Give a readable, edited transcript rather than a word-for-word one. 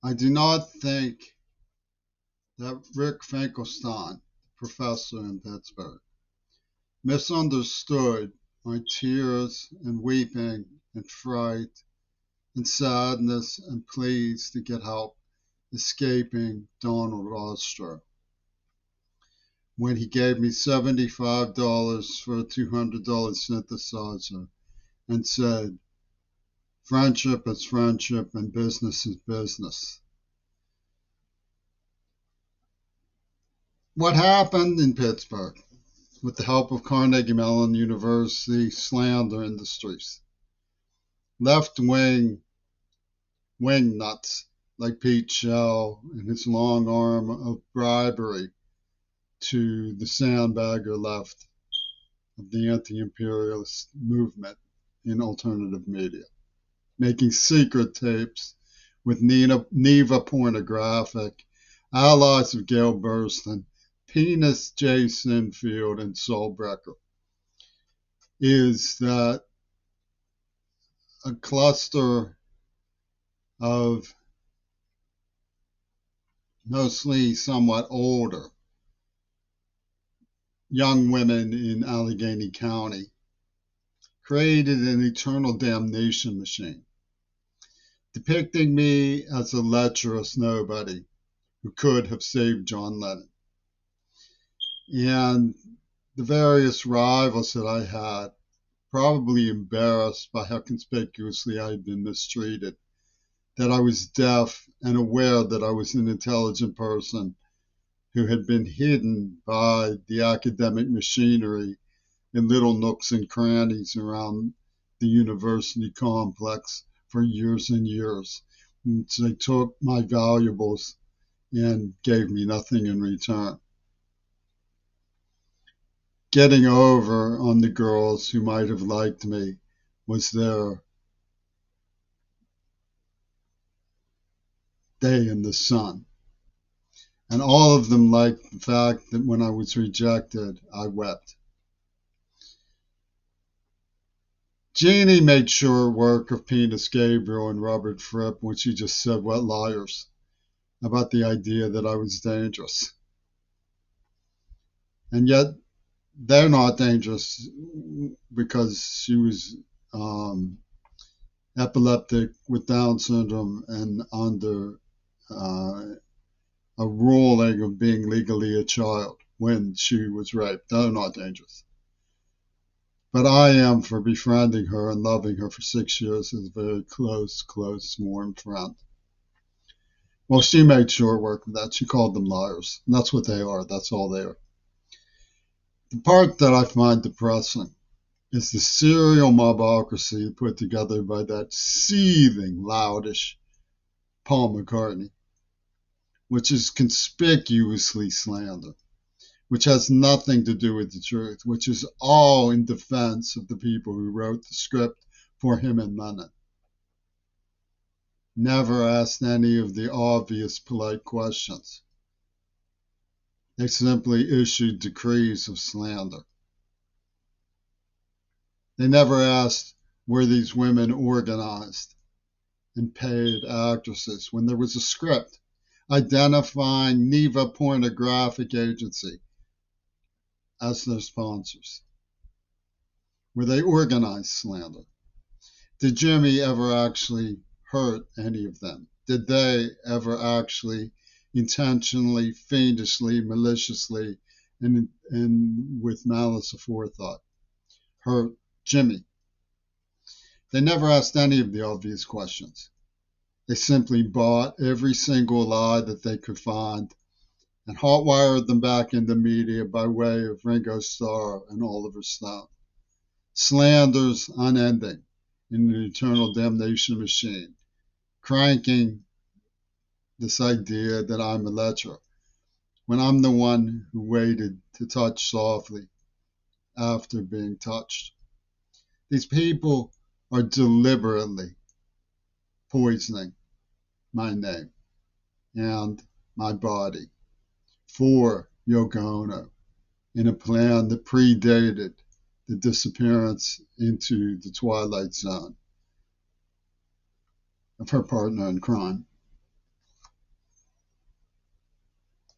I do not think that Rick Finkelstein, professor in Pittsburgh, misunderstood my tears and weeping and fright and sadness and pleas to get help escaping Donald Ostro when he gave me $75 for a $200 synthesizer and said, friendship is friendship and business is business. What happened in Pittsburgh with the help of Carnegie Mellon University slander industries? Left wing nuts like Pete Shell and his long arm of bribery to the sandbagger left of the anti-imperialist movement in alternative media, making secret tapes with Neva Pornographic, allies of Gail Burston, Penis J. Sinfield, and Saul Brecker, is that a cluster of mostly somewhat older young women in Allegheny County created an eternal damnation machine, depicting me as a lecherous nobody who could have saved John Lennon. And the various rivals that I had, probably embarrassed by how conspicuously I had been mistreated, that I was deaf and aware that I was an intelligent person who had been hidden by the academic machinery in little nooks and crannies around the university complex for years and years. And they took my valuables and gave me nothing in return. Getting over on the girls who might have liked me was their day in the sun. And all of them liked the fact that when I was rejected, I wept. Jeannie made short work of Penis Gabriel and Robert Fripp when she just said, what liars, about the idea that I was dangerous. And yet, they're not dangerous because she was epileptic with Down syndrome and under a ruling of being legally a child when she was raped. They're not dangerous. But I am for befriending her and loving her for 6 years as a very close, warm friend. Well, she made short work of that. She called them liars. And that's what they are. That's all they are. The part that I find depressing is the serial mobocracy put together by that seething, loutish Paul McCartney, which is conspicuously slander, which has nothing to do with the truth, which is all in defense of the people who wrote the script for him and Lennon. Never asked any of the obvious polite questions. They simply issued decrees of slander. They never asked, were these women organized and paid actresses when there was a script identifying Neva Pornographic Agency as their sponsors? Were they organized slander? Did Jimmy ever actually hurt any of them? Did they ever actually intentionally, fiendishly, maliciously, and with malice aforethought hurt Jimmy? They never asked any of the obvious questions. They simply bought every single lie that they could find and hot-wired them back into media by way of Ringo Starr and Oliver Stone. Slanders unending in an eternal damnation machine, cranking this idea that I'm a lecher, when I'm the one who waited to touch softly after being touched. These people are deliberately poisoning my name and my body for Yoko Ono in a plan that predated the disappearance into the Twilight Zone of her partner in crime.